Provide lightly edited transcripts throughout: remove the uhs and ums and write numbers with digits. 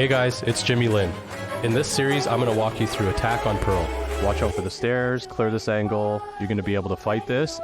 Hey guys, it's Jimmy Lin. In this series, I'm going to walk you through attack on Pearl. Watch out for the stairs, clear this angle, you're going to be able to fight this.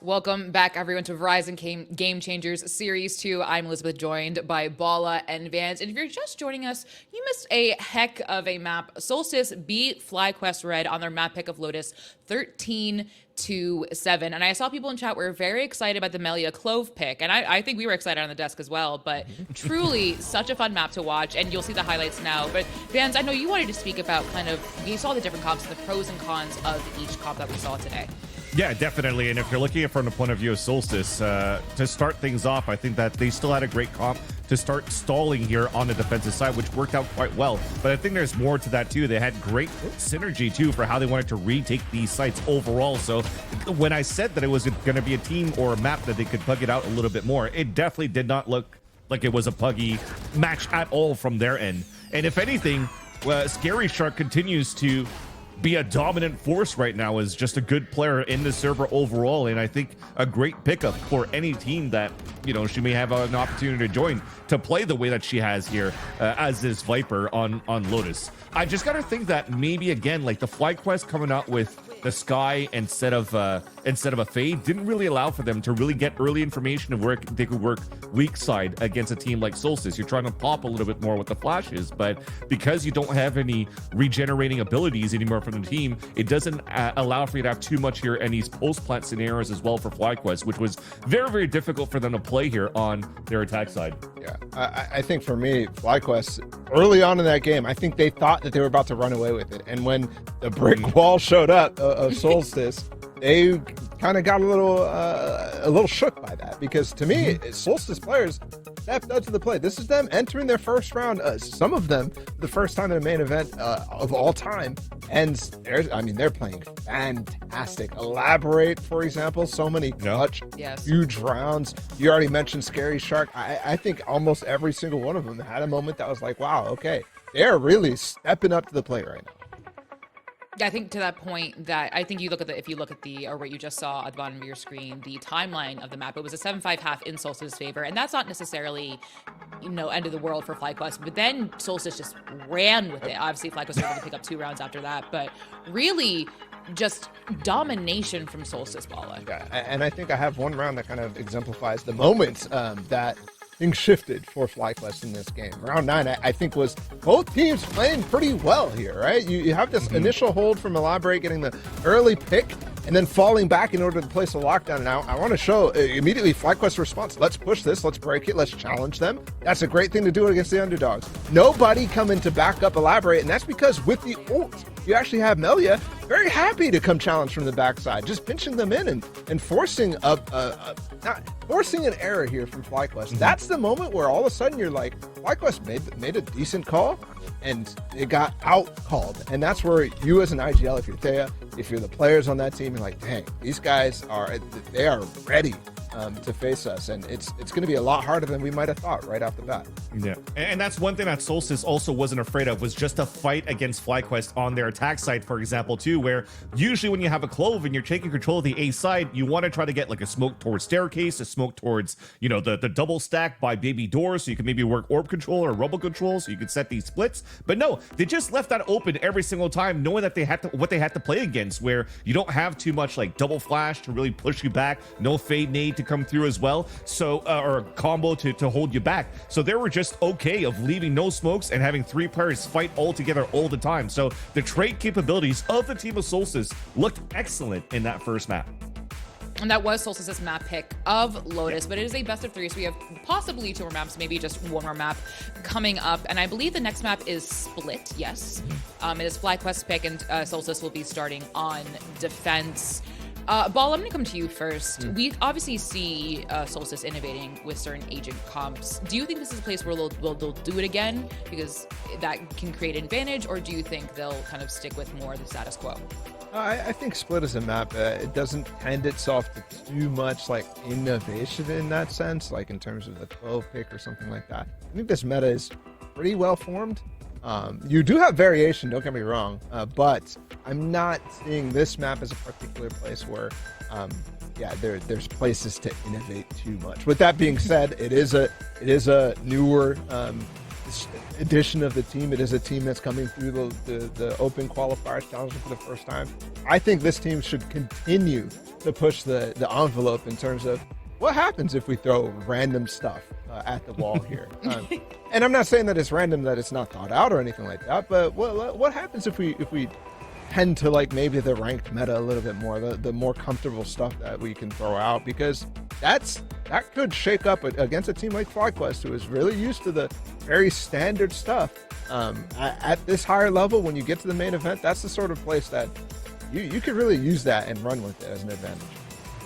Welcome back, everyone, to Verizon Game Changers Series 2. I'm Elizabeth, joined by Bala and Vans. And if you're just joining us, you missed a heck of a map. Solstice beat FlyQuest Red on their map pick of Lotus 13-7. And I saw people in chat were very excited about the Melia Clove pick. And I think we were excited on the desk as well. But truly, such a fun map to watch. And you'll see the highlights now. But Vans, I know you wanted to speak about we saw the different comps and the pros and cons of each comp that we saw today. Yeah, definitely. And if you're looking at it from the point of view of Solstice, to start things off, I think that they still had a great comp to start stalling here on the defensive side, which worked out quite well. But I think there's more to that too. They had great synergy too for how they wanted to retake these sites overall. So when I said that it was going to be a team or a map that they could pug it out a little bit more, it definitely did not look like it was a puggy match at all from their end. And if anything, Scary Shark continues to be a dominant force right now, is just a good player in the server overall, and I think a great pickup for any team that, you know, she may have an opportunity to join to play the way that she has here as this Viper on Lotus. I just gotta think that maybe again, like the FlyQuest coming out with the Sky instead of a Fade didn't really allow for them to really get early information of where they could work weak side against a team like Solstice. You're trying to pop a little bit more with the flashes, but because you don't have any regenerating abilities anymore from the team, it doesn't allow for you to have too much here in these post-plant scenarios as well for FlyQuest, which was very, very difficult for them to play here on their attack side. Yeah, I think for me, FlyQuest, early on in that game, I think they thought that they were about to run away with it. And when the brick wall showed up of Solstice, they kind of got a little shook by that, because to me, Solstice players stepped up to the plate. This is them entering their first round, some of them for the first time in a main event of all time, and they're playing fantastic. Elaborate, for example, so many clutch, huge rounds. You already mentioned Scary Shark. I think almost every single one of them had a moment that was like, wow, okay, they're really stepping up to the plate right now. Yeah, I think to that point that I think you look at if you look at or what you just saw at the bottom of your screen, the timeline of the map, it was a 7-5 half in Solstice's favor. And that's not necessarily, end of the world for FlyQuest, but then Solstice just ran with it. Obviously, FlyQuest was able to pick up 2 rounds after that, but really just domination from Solstice, Bala. Yeah, and I think I have one round that kind of exemplifies the moments that things shifted for FlyQuest in this game. Round 9, I think, was both teams playing pretty well here, right? You have this initial hold from Elaborate getting the early pick and then falling back in order to place a lockdown. Now, I want to show immediately FlyQuest's response. Let's push this. Let's break it. Let's challenge them. That's a great thing to do against the underdogs. Nobody coming to back up Elaborate, and that's because with the ult, you actually have Melia very happy to come challenge from the backside, just pinching them in and forcing forcing an error here from FlyQuest. That's the moment where all of a sudden you're like, FlyQuest made a decent call, and it got out called. And that's where you as an IGL, if you're Thea, if you're the players on that team, you're like, dang, these guys are ready to face us, and it's going to be a lot harder than we might have thought right off the bat. Yeah, and that's one thing that Solstice also wasn't afraid of, was just a fight against FlyQuest on their attack side, for example, too, where usually when you have a Clove and you're taking control of the A side, you want to try to get like a smoke towards Staircase, a smoke towards, the double stack by Baby Door, so you can maybe work Orb Control or Rubble Control, so you could set these splits. But no, they just left that open every single time, knowing that they had to what they had to play against, where you don't have too much like double flash to really push you back, no Fade Nade to come through as well, so or a combo to hold you back. So they were just okay of leaving no smokes and having 3 players fight all together all the time. So the trade capabilities of the team of Solstice looked excellent in that first map. And that was Solstice's map pick of Lotus, but it is a best of 3, so we have possibly 2 more maps, maybe just 1 more map coming up. And I believe the next map is Split, yes. It is FlyQuest's pick, and Solstice will be starting on defense. Ball, I'm going to come to you first. We obviously see Solstice innovating with certain agent comps. Do you think this is a place where they'll do it again because that can create an advantage, or do you think they'll kind of stick with more of the status quo? I think Split is a map it doesn't tend itself to too much like innovation in that sense, like in terms of the 12 pick or something like that. I think this meta is pretty well formed. You do have variation, don't get me wrong, but I'm not seeing this map as a particular place where, there's places to innovate too much. With that being said, it is a newer edition of the team. It is a team that's coming through the open qualifiers challenging for the first time. I think this team should continue to push the envelope in terms of what happens if we throw random stuff at the wall here. And I'm not saying that it's random, that it's not thought out or anything like that, but what happens if we tend to like maybe the ranked meta a little bit more, the more comfortable stuff that we can throw out, because that could shake up against a team like FlyQuest, who is really used to the very standard stuff. At this higher level, when you get to the main event, that's the sort of place that you could really use that and run with it as an advantage.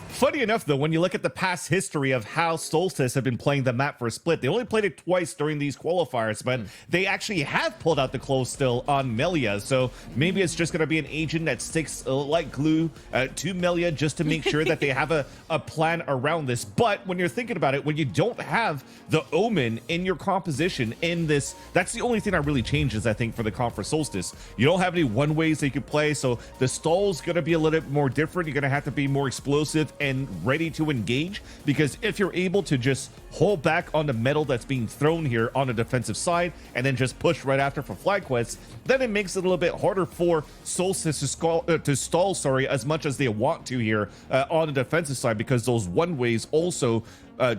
Funny enough, though, when you look at the past history of how Solstice have been playing the map for Split, they only played it twice during these qualifiers, but they actually have pulled out the close still on Melia. So maybe it's just going to be an agent that sticks like glue to Melia just to make sure that they have a plan around this. But when you're thinking about it, when you don't have the Omen in your composition in this, that's the only thing that really changes, I think, for the comp for Solstice. You don't have any one-ways that you could play, so the stall's going to be a little bit more different. You're going to have to be more explosive and ready to engage, because if you're able to just hold back on the metal that's being thrown here on the defensive side and then just push right after for FlyQuest, then it makes it a little bit harder for Solstice to stall as much as they want to here on the defensive side, because those one-ways also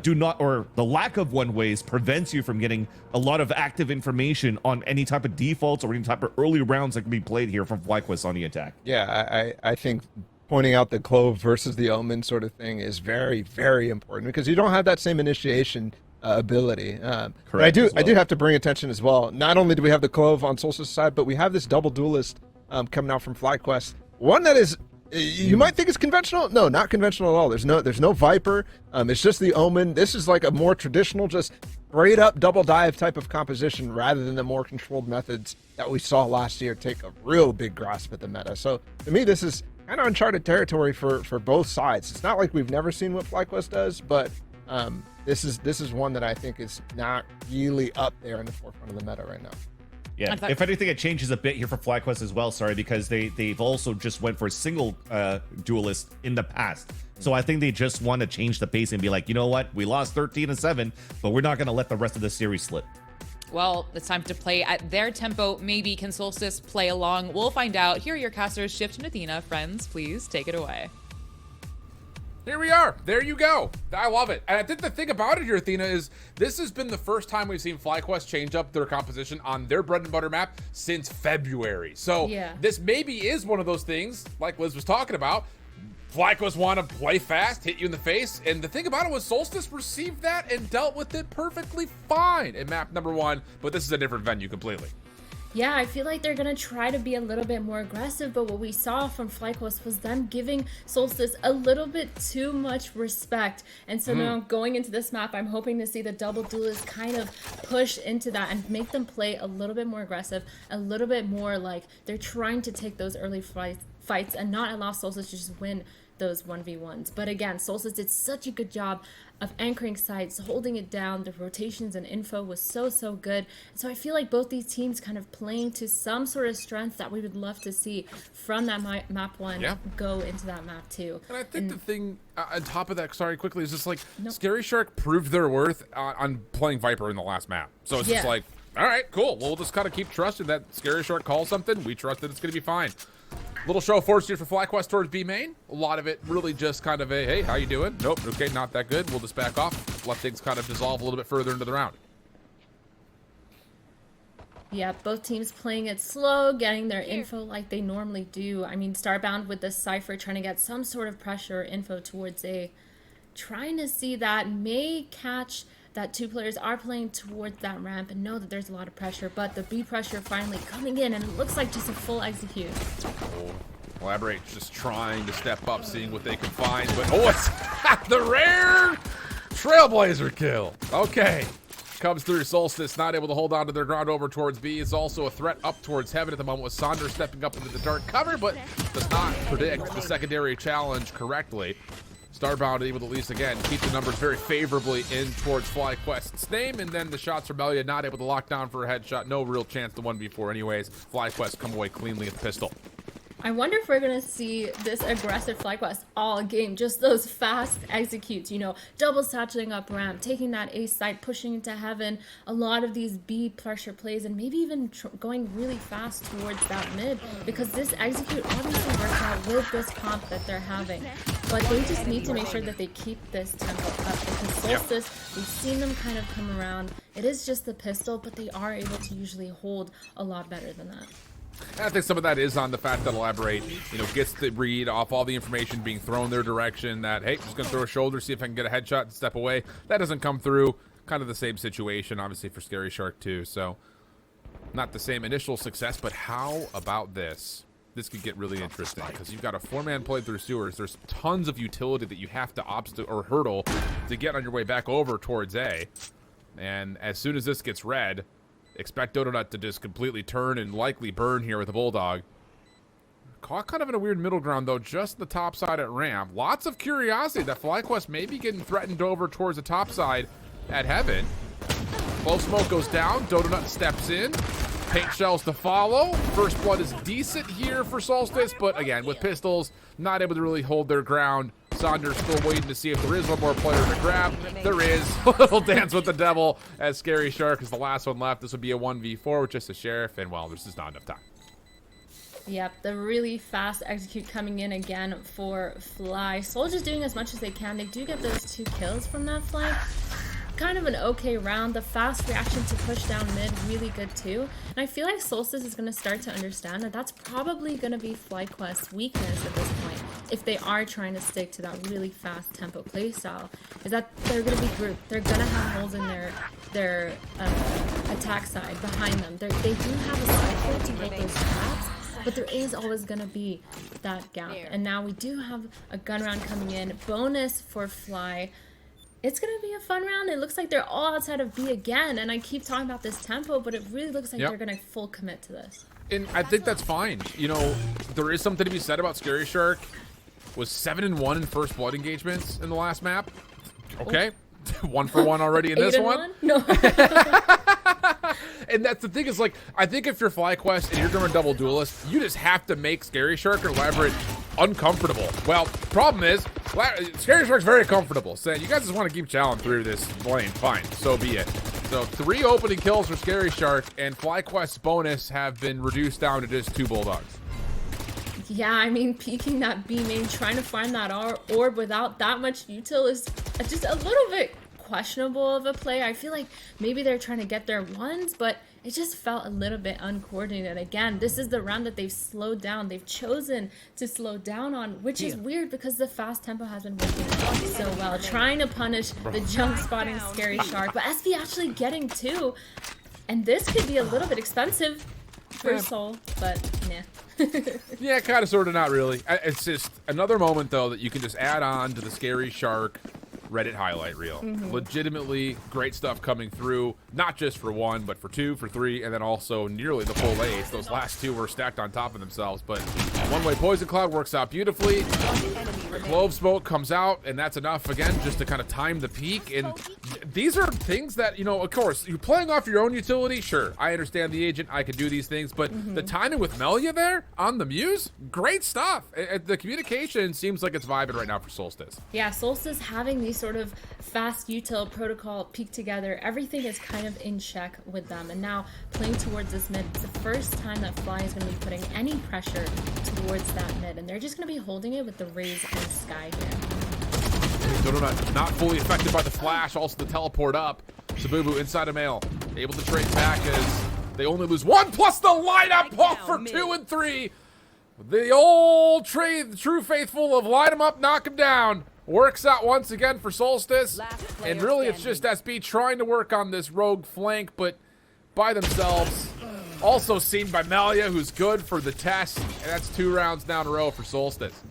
do not, or the lack of one-ways prevents you from getting a lot of active information on any type of defaults or any type of early rounds that can be played here from FlyQuest on the attack. Yeah, I think pointing out the Clove versus the Omen sort of thing is very, very important, because you don't have that same initiation ability. But I do have to bring attention as well. Not only do we have the Clove on Solstice's side, but we have this double duelist coming out from FlyQuest. One that is, you might think it's conventional. No, not conventional at all. There's no Viper. It's just the Omen. This is like a more traditional, just straight up double dive type of composition, rather than the more controlled methods that we saw last year take a real big grasp at the meta. So to me, this is kind of uncharted territory for both sides. It's not like we've never seen what FlyQuest does, but this is one that I think is not really up there in the forefront of the meta right now. Yeah, if anything, it changes a bit here for FlyQuest as well, because they've also just went for a single duelist in the past. So I think they just want to change the pace and be like, you know what, we lost 13-7, but we're not going to let the rest of the series slip. Well, it's time to play at their tempo. Maybe can Solstice play along? We'll find out. Here are your casters, Shift and Athena. Friends, please take it away. Here we are. There you go. I love it. And I think the thing about it here, Athena, is this has been the first time we've seen FlyQuest change up their composition on their bread and butter map since February. So this maybe is one of those things, like Liz was talking about. FlyQuest want to play fast, hit you in the face. And the thing about it was Solstice received that and dealt with it perfectly fine in map number 1. But this is a different venue completely. Yeah, I feel like they're going to try to be a little bit more aggressive, but what we saw from FlyQuest was them giving Solstice a little bit too much respect. And so now going into this map, I'm hoping to see the double duelists kind of push into that and make them play a little bit more aggressive, a little bit more like they're trying to take those early fights and not allow Solstice to just win those 1v1s. But again, Solstice did such a good job of anchoring sites, holding it down. The rotations and info was so good. So I feel like both these teams kind of playing to some sort of strength that we would love to see from that map 1 go into that map 2. And I think the thing on top of that, sorry, quickly, is just like Scary Shark proved their worth on playing Viper in the last map. So it's just like, all right, cool. Well, we'll just kind of keep trusting that Scary Shark calls something. We trust that it's going to be fine. Little show of force here for FlyQuest towards B main. A lot of it really just kind of a, hey, how you doing? Nope, okay, not that good. We'll just back off. Let things kind of dissolve a little bit further into the round. Yeah, both teams playing it slow, getting their info like they normally do. I mean, Starbound with the Cypher trying to get some sort of pressure or info towards A. Trying to see that, may catch that two players are playing towards that ramp and know that there's a lot of pressure, but the B pressure finally coming in, and it looks like just a full execute. Elaborate just trying to step up, seeing what they can find, but it's the rare Trailblazer kill. Okay, comes through. Solstice not able to hold on to their ground over towards B. It's also a threat up towards Heaven at the moment with Sonder stepping up into the dark cover, but does not predict the secondary challenge correctly. Starbound able to at least, again, keep the numbers very favorably in towards FlyQuest's name, and then the shots Rebellion not able to lock down for a headshot. No real chance to 1v4 anyways. FlyQuest come away cleanly at the pistol. I wonder if we're going to see this aggressive FlyQuest all game. Just those fast executes, you know, double satchelating up ramp, taking that A site, pushing into Heaven, a lot of these B pressure plays, and maybe even going really fast towards that mid, because this execute obviously works out with this comp that they're having. But they just need to make sure that they keep this tempo up, because Solstice, we've seen them kind of come around. It is just the pistol, but they are able to usually hold a lot better than that. And I think some of that is on the fact that Elaborate, you know, gets the read off all the information being thrown their direction that, hey, just going to throw a shoulder, see if I can get a headshot and step away. That doesn't come through. Kind of the same situation, obviously, for Scary Shark, too. So, not the same initial success, but how about this? This could get really interesting, because you've got a 4-man play through sewers. There's tons of utility that you have to hurdle to get on your way back over towards A. And as soon as this gets red, expect Donut to just completely turn and likely burn here with the Bulldog. Caught kind of in a weird middle ground, though, just the top side at ramp. Lots of curiosity that FlyQuest may be getting threatened over towards the top side at Heaven. Low smoke goes down. Donut steps in. Paint shells to follow. First blood is decent here for Solstice, but again, with pistols, not able to really hold their ground. Saunders still waiting to see if there is one more player to grab. There is. Little dance with the devil as Scary Shark is the last one left. This would be a 1v4 with just a sheriff, and well, there's just not enough time. Yep, the really fast execute coming in again for Fly. Soldier's doing as much as they can. They do get those 2 kills from that flank. Kind of an okay round. The fast reaction to push down mid, really good too. And I feel like Solstice is going to start to understand that that's probably going to be FlyQuest's weakness at this point, if they are trying to stick to that really fast tempo playstyle, is that they're going to be grouped. They're going to have holes in their attack side behind them. They do have a cycle to hold those traps, but there is always going to be that gap. And now we do have a gun round coming in. Bonus for Fly. It's going to be a fun round. It looks like they're all outside of B again. And I keep talking about this tempo, but it really looks like they're going to full commit to this. And I think that's fine. You know, there is something to be said about Scary Shark. Was 7-1 in first blood engagements in the last map. Okay. 1 for 1 already in this one. No. And that's the thing is, like, I think if you're FlyQuest and you're doing double duelist, you just have to make Scary Shark or Elaborate uncomfortable. Well, problem is, Scary Shark's very comfortable. Saying you guys just want to keep challenging through this lane, fine, so be it. So 3 opening kills for Scary Shark, and FlyQuest's bonus have been reduced down to just 2 Bulldogs. Yeah, I mean, peeking that B main, trying to find that orb without that much util is just a little bit questionable of a play. I feel like maybe they're trying to get their ones, but it just felt a little bit uncoordinated. Again, this is the round that they've slowed down. They've chosen to slow down on, which is weird because the fast tempo has been working so well. Trying to punish the jump spotting Scary Shark, but SV actually getting 2. And this could be a little bit expensive for Soul, but nah. Yeah, kind of, sort of, not really. It's just another moment, though, that you can just add on to the Scary Shark Reddit highlight reel. Legitimately great stuff coming through, not just for 1, but for 2, for 3, and then also nearly the full ace. Those last 2 were stacked on top of themselves, but one-way Poison Cloud works out beautifully. The Clove Smoke comes out, and that's enough, again, just to kind of time the peak. And these are things that, you know, of course, you're playing off your own utility. Sure, I understand the agent. I can do these things, but the timing with Melia there on the Muse, great stuff. The communication seems like it's vibing right now for Solstice. Yeah, Solstice having these sort of fast util protocol peek together, everything is kind of in check with them. And now playing towards this mid, it's the first time that Fly is going to be putting any pressure towards that mid, and they're just going to be holding it with the Raze and Sky here. Not fully affected by the flash, also the teleport up. Sabubu inside a mail, able to trade back as they only lose 1, plus the lineup off for 2 and 3. The old true faithful of light him up, knock him down. Works out once again for Solstice. And really it's just SB trying to work on this rogue flank, but by themselves. Also seen by Melia, who's good for the test. And that's 2 rounds down a row for Solstice.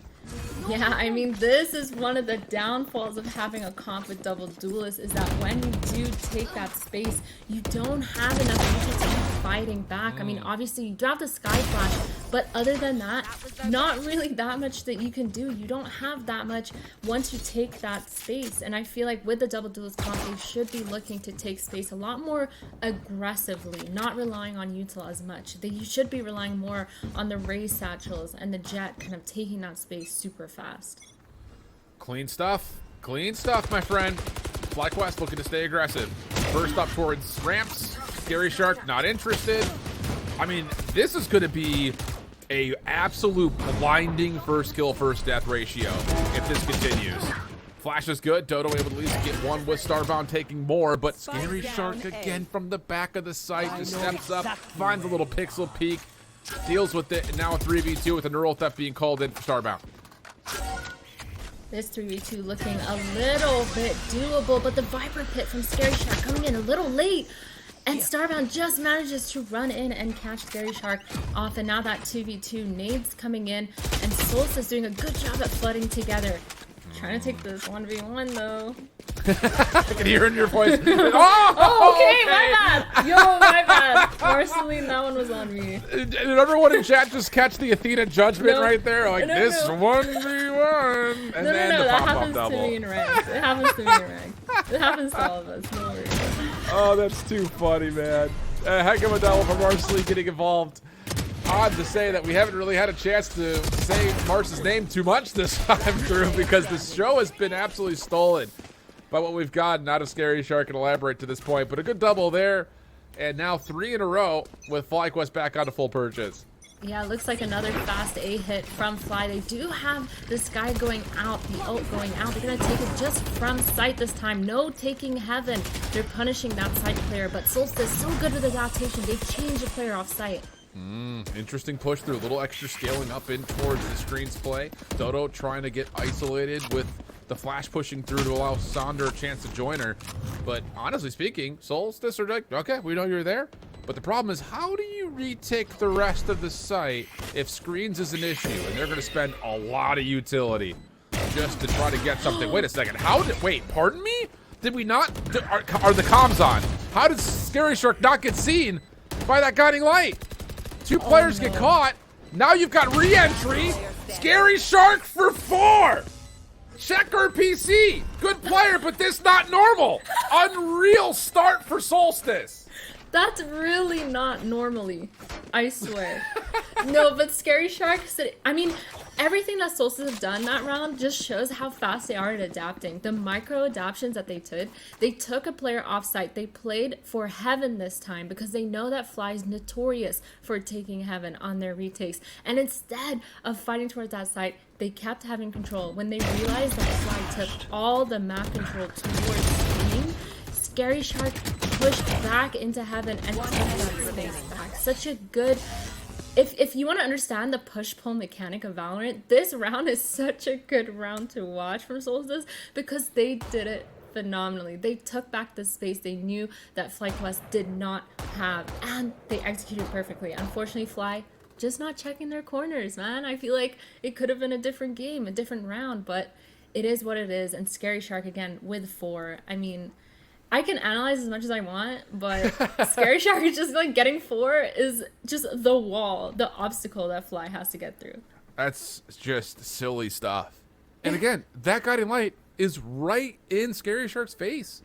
Yeah, I mean, this is one of the downfalls of having a comp with double duelists, is that when you do take that space, you don't have enough people to keep fighting back. I mean, obviously, you do have the Sky Flash, but other than that, not really that much that you can do. You don't have that much once you take that space. And I feel like with the double duelist comp, they should be looking to take space a lot more aggressively, not relying on util as much. You should be relying more on the Raze satchels and the Jet kind of taking that space super fast. Clean stuff, my friend. FlyQuest looking to stay aggressive. First up towards ramps. Scary Shark not interested. I mean, this is going to be a absolute blinding first kill, first death ratio if this continues. Flash is good. Dodo able to at least get 1 with Starbound taking more, but Scary Shark again from the back of the site just steps up, finds a little pixel peek, deals with it, and now a 3v2 with a neural theft being called in for Starbound. This 3v2 looking a little bit doable, but the Viper Pit from Scary Shark coming in a little late. And Starbound just manages to run in and catch Scary Shark off. And now that 2v2 nades coming in, and Solstice doing a good job at flooding together. Trying to take this 1v1 though. I can hear in your voice. Okay, my bad. Yo, my bad. Marceline, that one was on me. Did everyone in chat just catch the Athena judgment right there? Like, this 1v1. And then the that pop-up happens double. to me in rank. It happens to me in rank. It happens to all of us. No worries. Oh, that's too funny, man. Heck of a double for Marceline getting involved. odd to say that we haven't really had a chance to say Marsh's name too much this time through because the show has been absolutely stolen by what we've gotten out of Scary Shark and Elaborate to this point. But a good double there, and now 3 in a row with FlyQuest back onto full purchase. Yeah, it looks like another fast A hit from Fly. They do have the Sky going out, the ult going out. They're going to take it just from sight this time. No taking Heaven. They're punishing that side player, but Solstice so good with adaptation. They change the player off site. Interesting push through, a little extra scaling up in towards the screen's play. Dodo trying to get isolated with the flash pushing through to allow Sonder a chance to join her. But honestly speaking, Solstice are like, okay, we know you're there. But the problem is, how do you retake the rest of the site if screens is an issue? And they're going to spend a lot of utility just to try to get something. Wait a second. Wait, pardon me? Did we not? Are the comms on? How did Scary Shark not get seen by that guiding light? 2 players get caught. Now you've got re-entry. Scary Shark for 4. Checker PC. Good player, but this not normal. Unreal start for Solstice. That's really not normally, I swear. No, but Scary Shark said, I mean, everything that Solstice have done that round just shows how fast they are at adapting. The micro adaptions that they took a player offsite. They played for Heaven this time because they know that Fly is notorious for taking Heaven on their retakes. And instead of fighting towards that site, they kept having control. When they realized that Fly took all the map control towards Screen, Scary Shark pushed back into Heaven and took that space back. Such a good... If you want to understand the push-pull mechanic of Valorant, this round is such a good round to watch from Solstice because they did it phenomenally. They took back the space they knew that FlyQuest did not have, and they executed perfectly. Unfortunately, Fly just not checking their corners, man. I feel like it could have been a different game, a different round, but it is what it is. And Scary Shark, again, with 4. I mean... I can analyze as much as I want, but Scary Shark is just like getting 4 is just the wall, the obstacle that Fly has to get through. That's just silly stuff. And again, that guiding light is right in Scary Shark's face.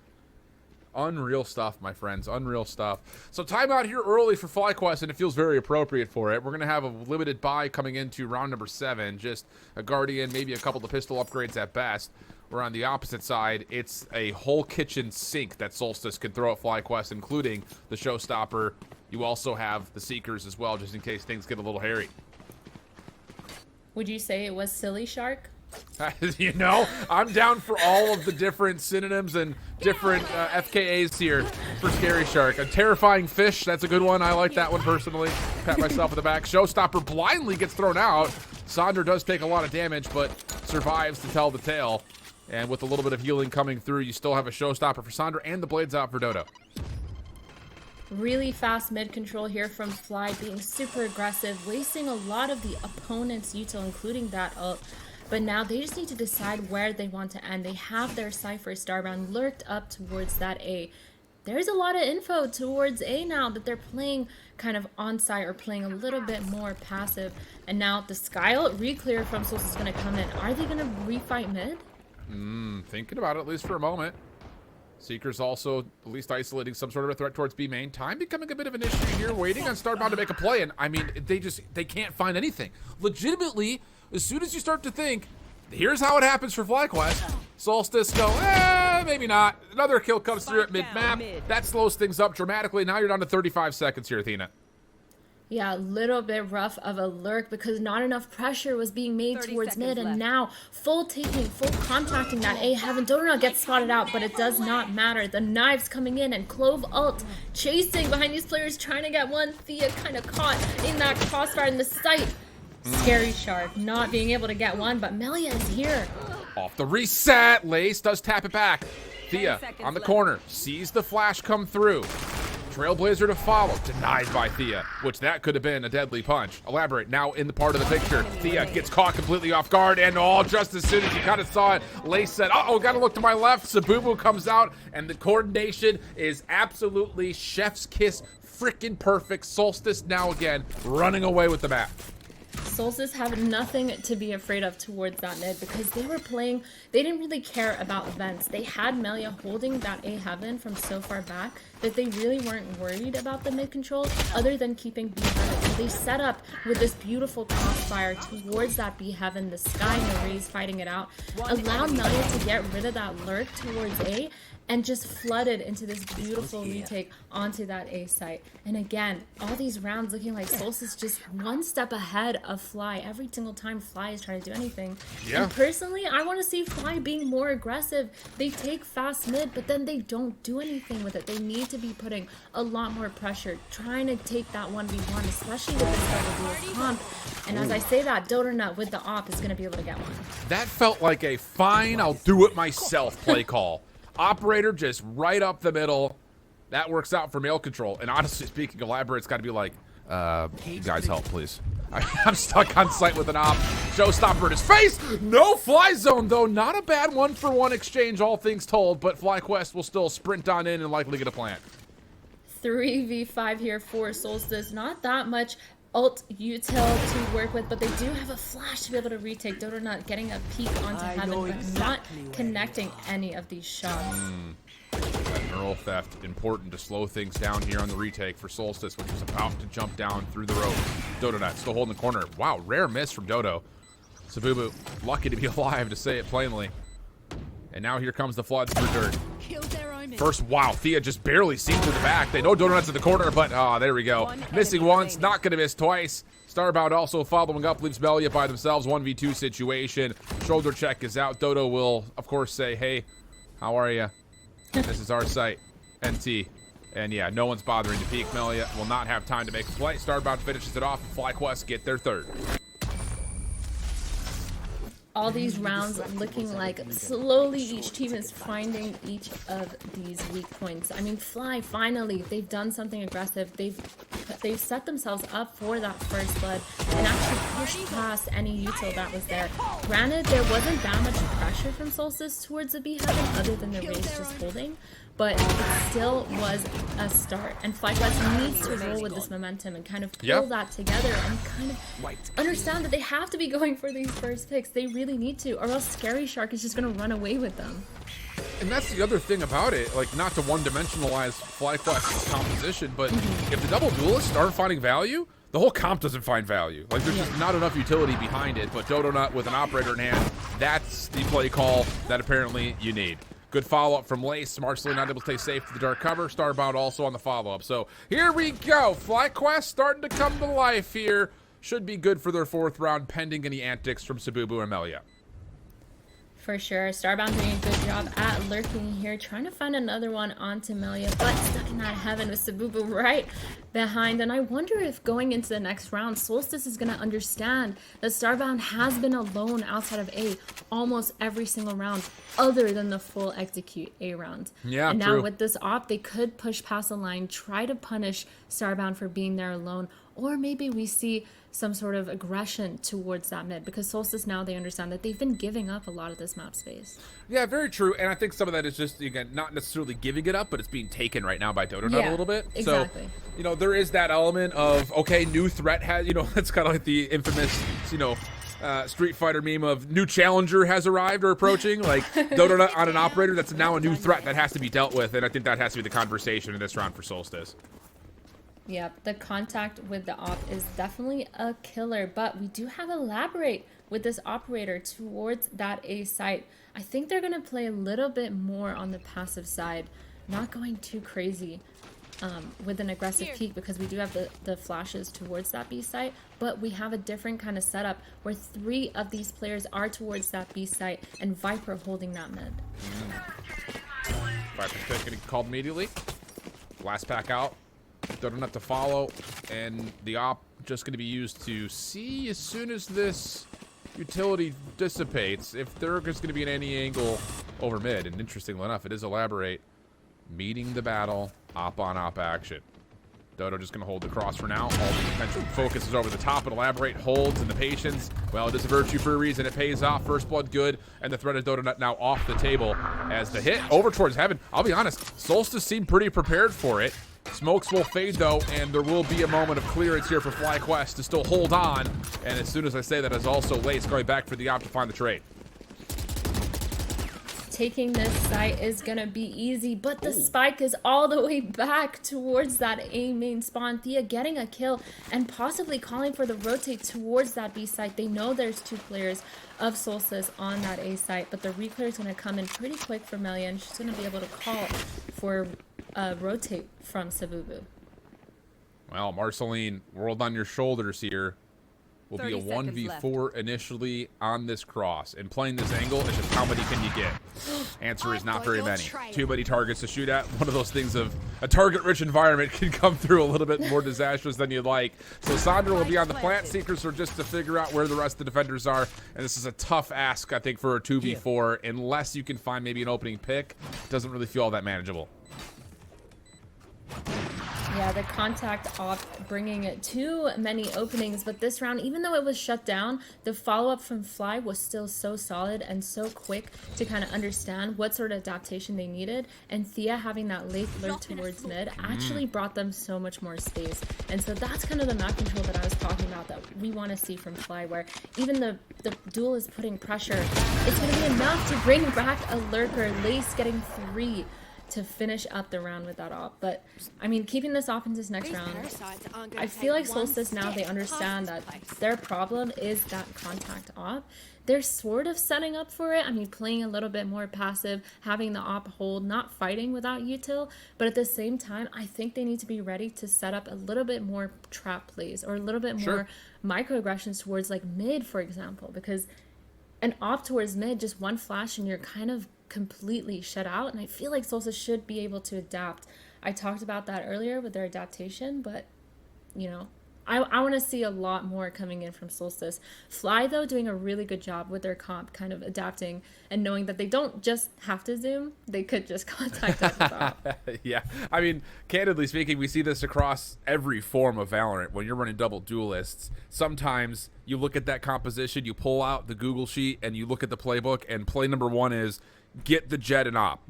Unreal stuff, my friends. Unreal stuff. So timeout here early for FlyQuest, and it feels very appropriate for it. We're going to have a limited buy coming into round number 7. Just a Guardian, maybe a couple of pistol upgrades at best. Where on the opposite side, it's a whole kitchen sink that Solstice can throw at FlyQuest, including the Showstopper. You also have the Seekers as well, just in case things get a little hairy. Would you say it was Silly Shark? You know, I'm down for all of the different synonyms and different FKAs here for Scary Shark. A terrifying fish, that's a good one. I like that one personally. Pat myself in the back. Showstopper blindly gets thrown out. Sonder does take a lot of damage, but survives to tell the tale. And with a little bit of healing coming through, you still have a Showstopper for Sonder and the blades out for Dodo. Really fast mid control here from Fly, being super aggressive, wasting a lot of the opponent's util, including that ult. But now they just need to decide where they want to end. They have their Cypher Starbound lurked up towards that A. There's a lot of info towards A now that they're playing kind of on-site or playing a little bit more passive. And now the Sky ult re-clear from Solstice is going to come in. Are they going to refight mid? Thinking about it at least for a moment. Seeker's also at least isolating some sort of a threat towards B main. Time becoming a bit of an issue here, waiting on Starbound to make a play. And I mean, they can't find anything. Legitimately, as soon as you start to think, here's how it happens for FlyQuest, Solstice go, maybe not. Another kill comes through at mid-map. That slows things up dramatically. Now you're down to 35 seconds here, Athena. Yeah, a little bit rough of a lurk because not enough pressure was being made towards mid, and now full contacting that A Heaven. Donut gets spotted out, but it does not matter. The knives coming in and Clove ult chasing behind these players, trying to get one. Thea kind of caught in that crossfire in the sight. Scary Shark not being able to get one, but Melia is here. Off the reset, Lace does tap it back. Thea on the corner, sees the flash come through. Trailblazer to follow, denied by Thea, which that could have been a deadly punch. Elaborate now in the part of the picture. Thea gets caught completely off guard, and just as soon as you kind of saw it, Lace said, gotta look to my left. Sabubu comes out, and the coordination is absolutely chef's kiss, freaking perfect. Solstice now again running away with the map. Solstice have nothing to be afraid of towards that mid because they were playing, they didn't really care about events. They had Melia holding that A Heaven from so far back that they really weren't worried about the mid control other than keeping B Heaven They set up with this beautiful crossfire towards that B heaven, the Sky and the Rays fighting it out, allowed Melia to get rid of that lurk towards A, and just flooded into this beautiful retake onto that A site. And again, all these rounds looking like Solstice just one step ahead of Fly every single time Fly is trying to do anything. Yeah. And personally, I want to see Fly being more aggressive. They take fast mid, but then they don't do anything with it. They need to be putting a lot more pressure, trying to take that 1v1, especially with this double duel comp. And as I say that, Doternut with the op is going to be able to get one. That felt like a fine, I'll do it myself play call. Operator just right up the middle. That works out for male control. And honestly speaking, Elaborate's got to be like, you guys help, please. I'm stuck on site with an op. Showstopper in his face. No fly zone, though. Not a bad 1-for-1 exchange, all things told. But FlyQuest will still sprint on in and likely get a plant. 3v5 here for Solstice. Not that much ult util to work with, but they do have a flash to be able to retake. Doternut getting a peek onto heaven, but not connecting any of these shots. That neural theft, important to slow things down here on the retake for Solstice, which was about to jump down through the rope. Doternut still holding the corner. Wow, rare miss from Dodo. Sabubu, lucky to be alive, to say it plainly. And now here comes the floods through dirt. First, wow, Thea just barely seen through the back. They know Donut's in the corner, but there we go. Missing once, not going to miss twice. Starbound also following up, leaves Melia by themselves. 1v2 situation. Shoulder check is out. Dodo will, of course, say, hey, how are you? This is our site. NT. And yeah, no one's bothering to peek. Melia will not have time to make a play. Starbound finishes it off. FlyQuest get their third. All these rounds looking like slowly each team is finding each of these weak points. I mean, Fly, finally, they've done something aggressive. They've set themselves up for that first blood and actually pushed past any util that was there. Granted, there wasn't that much pressure from Solstice towards the B heaven other than the Rays just holding, but it still was a start. And FlyQuest needs to roll with this momentum and kind of pull that together and kind of understand that they have to be going for these first picks. They really need to, or else Scary Shark is just going to run away with them. And that's the other thing about it, like, not to one-dimensionalize FlyQuest's composition, but if the double duelists aren't finding value, the whole comp doesn't find value. Like, there's just not enough utility behind it. But Doternut with an operator in hand, that's the play call that apparently you need. Good follow-up from Lace. Marcelly not able to stay safe to the dark cover. Starbound also on the follow-up. So here we go. FlyQuest starting to come to life here. Should be good for their fourth round, pending any antics from Sabubu and Melia. For sure. Starbound doing a good job at lurking here, trying to find another one onto Melia, but stuck in that heaven with Sabubu right behind. And I wonder if going into the next round, Solstice is going to understand that Starbound has been alone outside of A almost every single round, other than the full execute A round. Yeah, and true. now with this op, they could push past the line, try to punish Starbound for being there alone, or maybe we see some sort of aggression towards that mid, because Solstice now, they understand that they've been giving up a lot of this map space. Yeah, very true. And I think some of that is just, again, not necessarily giving it up, but it's being taken right now by Doternut a little bit. Exactly. So, you know, there is that element of, okay, new threat has, you know, it's kind of like the infamous, you know, Street Fighter meme of new challenger has arrived or approaching. Like, Doternut on an operator, that's now a new threat that has to be dealt with. And I think that has to be the conversation in this round for Solstice. Yep, the contact with the op is definitely a killer, but we do have Elaborate with this operator towards that A site. I think they're going to play a little bit more on the passive side, not going too crazy with an aggressive peek, because we do have the flashes towards that B site, but we have a different kind of setup where 3 of these players are towards that B site and Viper holding that mid. Viper's pick getting called immediately. Last pack out. Doternut to follow, and the op just going to be used to see as soon as this utility dissipates if there is going to be an any angle over mid. And interestingly enough, it is Elaborate meeting the battle, op on op action. Dodo just going to hold the cross for now. All the attention focuses over the top, and Elaborate holds, and the patience, well, it is a virtue for a reason. It pays off. First blood good, and the threat of Doternut now off the table as the hit over towards heaven. I'll be honest, Solstice seemed pretty prepared for it. Smokes will fade, though, and there will be a moment of clearance here for FlyQuest to still hold on. And as soon as I say that, is also Lace going back for the op to find the trade. taking this site is gonna be easy, but the spike is all the way back towards that A main spawn. Thea getting a kill and possibly calling for the rotate towards that B site. They know there's 2 players of Solstice on that A site, but the reclear is gonna come in pretty quick for Melia, and she's gonna be able to call for rotate from Sabubu. Well, Marceline, world on your shoulders here. Will be a 1v4 initially on this cross. And playing this angle is just how many can you get? Answer is not very many. Too many targets to shoot at. One of those things of a target-rich environment can come through a little bit more disastrous than you'd like. So Sandra will be on the plant. Seekers are just to figure out where the rest of the defenders are. And this is a tough ask, I think, for a 2v4. Unless you can find maybe an opening pick. Doesn't really feel all that manageable. Yeah, the contact off bringing it too many openings, but this round, even though it was shut down, the follow-up from Fly was still so solid and so quick to kind of understand what sort of adaptation they needed, and Thea having that late lurk towards mid actually brought them so much more space. And so that's kind of the map control that I was talking about that we want to see from Fly, where even the duel is putting pressure, it's going to be enough to bring back a lurker. Lace getting 3 to finish up the round with that op. But I mean, keeping this off into this next round, I feel like Solstice now, they understand that their problem is that contact op. They're sort of setting up for it. I mean, playing a little bit more passive, having the op hold, not fighting without util, but at the same time, I think they need to be ready to set up a little bit more trap plays or a little bit more microaggressions towards like mid, for example, because an op towards mid, just one flash and you're kind of completely shut out. And I feel like Solstice should be able to adapt. I talked about that earlier with their adaptation, but you know, I want to see a lot more coming in from Solstice. Fly, though, doing a really good job with their comp, kind of adapting and knowing that they don't just have to zoom, they could just contact us without. Yeah, I mean, candidly speaking, we see this across every form of Valorant. When you're running double duelists, sometimes you look at that composition, you pull out the Google sheet, and you look at the playbook, and play number 1 is get the jet and op.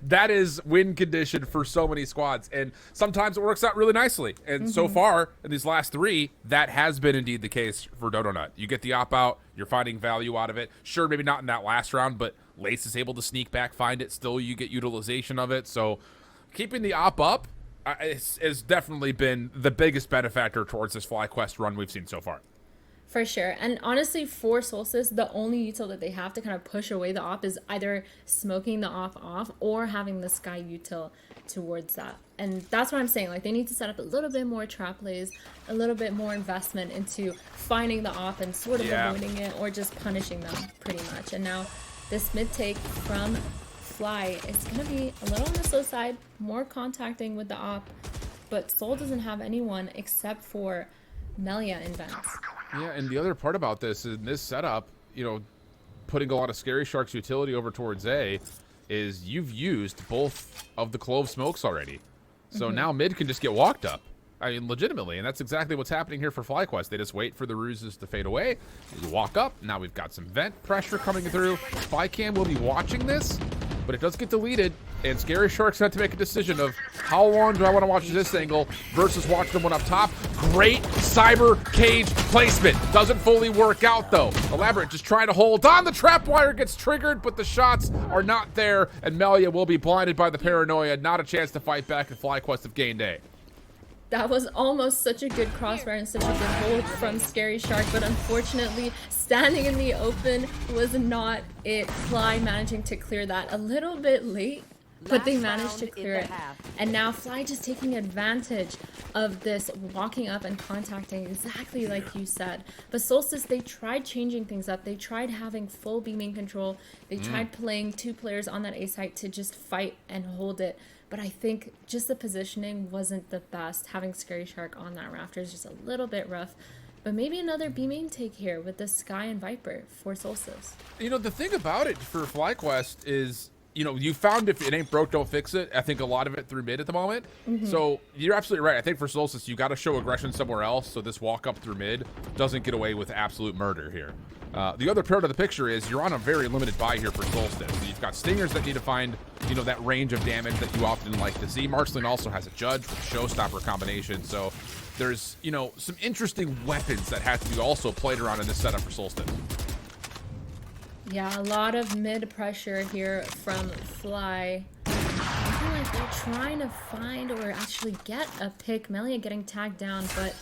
that is win condition for so many squads, and sometimes it works out really nicely. And so far in these last 3, that has been indeed the case for Dodonut. You get the op out, you're finding value out of it. Sure, maybe not in that last round, but Lace is able to sneak back, find it. Still, you get utilization of it. So keeping the op up has definitely been the biggest benefactor towards this FlyQuest run we've seen so far. For sure. And honestly, for Solstice, the only util that they have to kind of push away the op is either smoking the op off or having the Sky util towards that. And that's what I'm saying. Like, they need to set up a little bit more trap plays, a little bit more investment into finding the op and sort of avoiding it or just punishing them pretty much. And now this mid take from Fly is going to be a little on the slow side, more contacting with the op, but Soul doesn't have anyone except for Melia in vents. Yeah, and the other part about this, in this setup, you know, putting a lot of Scary Shark's utility over towards A, is you've used both of the Clove smokes already. So now mid can just get walked up. I mean, legitimately, and that's exactly what's happening here for FlyQuest. They just wait for the ruses to fade away. You walk up. Now we've got some vent pressure coming through. FlyCam will be watching this, but it does get deleted, and Scary Shark's had to make a decision of how long do I want to watch this angle versus watch the one up top. Great cyber cage placement. Doesn't fully work out, though. Elaborate just trying to hold on. The trap wire gets triggered, but the shots are not there, and Melia will be blinded by the paranoia. Not a chance to fight back, and FlyQuest have gained A. That was almost such a good crossfire and such a good hold from Scary Shark, but unfortunately, standing in the open was not it. Fly managing to clear that a little bit late, but they managed to clear it. And now Fly just taking advantage of this, walking up and contacting exactly like you said. But Solstice, they tried changing things up. They tried having full beaming control. They tried playing 2 players on that A site to just fight and hold it. But I think just the positioning wasn't the best. Having Scary Shark on that rafter is just a little bit rough. But maybe another beaming take here with the Sky and Viper for Solstice. You know, the thing about it for FlyQuest is, you know, you found if it ain't broke, don't fix it. I think a lot of it through mid at the moment. So you're absolutely right. I think for Solstice, you got to show aggression somewhere else so this walk up through mid doesn't get away with absolute murder here. The other part of the picture is you're on a very limited buy here for Solstice. So you've got Stingers that need to find, you know, that range of damage that you often like to see. Marceline also has a Judge with Showstopper combination. So there's, you know, some interesting weapons that have to be also played around in this setup for Solstice. Yeah, a lot of mid pressure here from Fly. I feel like they're trying to find or actually get a pick. Melia getting tagged down, but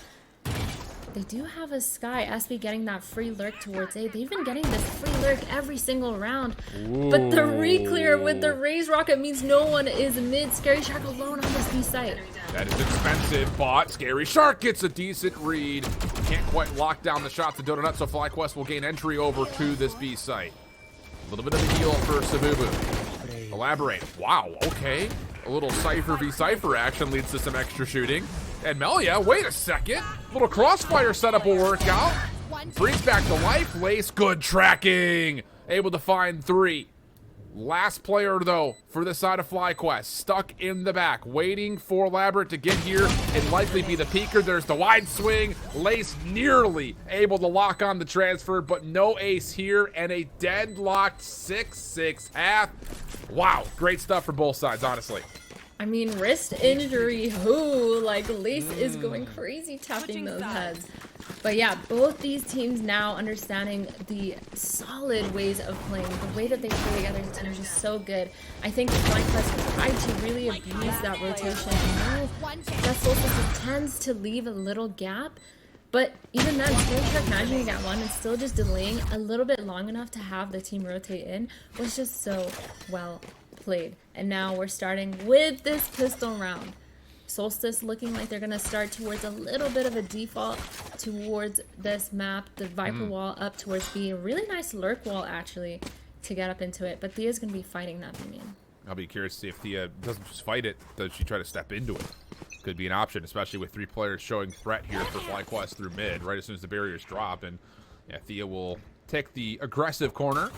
they do have a Sky. SB getting that free lurk towards A. They've been getting this free lurk every single round. Ooh. But the re-clear with the Raise Rocket means no one is mid. Scary Shark alone on this B site. That is expensive, but Scary Shark gets a decent read. Can't quite lock down the shot to Donut, so FlyQuest will gain entry over to this B site. A little bit of a heal for Sabubu. Elaborate. Wow, okay. A little Cypher v Cypher action leads to some extra shooting. And Melia, wait a second. Little crossfire setup will work out. Brings back to life. Lace, good tracking. Able to find 3. Last player, though, for this side of FlyQuest. Stuck in the back, waiting for Elaborate to get here and likely be the peeker. There's the wide swing. Lace nearly able to lock on the transfer, but no ace here. And a deadlocked 6-6 half. Wow, great stuff for both sides, honestly. I mean, wrist injury, who? Like, Lace is going crazy tapping those heads. But yeah, both these teams now understanding the solid ways of playing. The way that they play together as a team is just so good. I think FlyQuest tried to really abuse that rotation. I know that Solstice tends to leave a little gap, but even then, Scary Shark managing to get one and still just delaying a little bit long enough to have the team rotate in was just so well played. And now we're starting with this pistol round. Solstice looking like they're going to start towards a little bit of a default towards this map. The Viper wall up towards B. A really nice lurk wall, actually, to get up into it. But Thea's going to be fighting that minion. I'll be curious to see if Thea doesn't just fight it. Does she try to step into it? Could be an option, especially with 3 players showing threat here for FlyQuest through mid, right as soon as the barriers drop. And yeah, Thea will take the aggressive corner.